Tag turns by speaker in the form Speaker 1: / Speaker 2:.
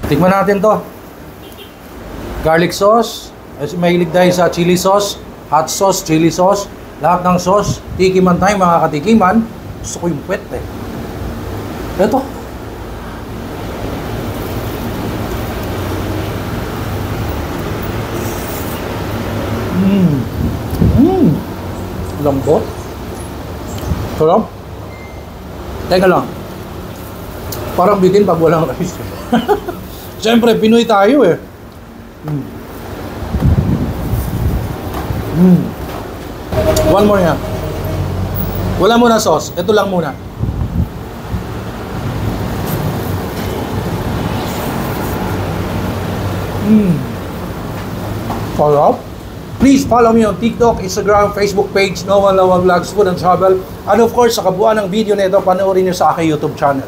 Speaker 1: Tikman natin to. Garlic sauce. Mahilig tayo sa chili sauce, hot sauce, chili sauce. Lahat ng sauce. Tikiman tayo mga katikiman. Gusto ko yung puwet eh. Ito. Lambot. Sarap. Teka lang. Parang bitin pag walang rice. Siyempre, Pinoy tayo eh. One more yan. Wala muna sauce. Ito lang muna. Sarap. Please follow me on TikTok, Instagram, Facebook page, Noah Lawag Vlogs, Food and Travel. And of course, sa kabuuan ng video na ito, panoorin nyo sa aking YouTube channel.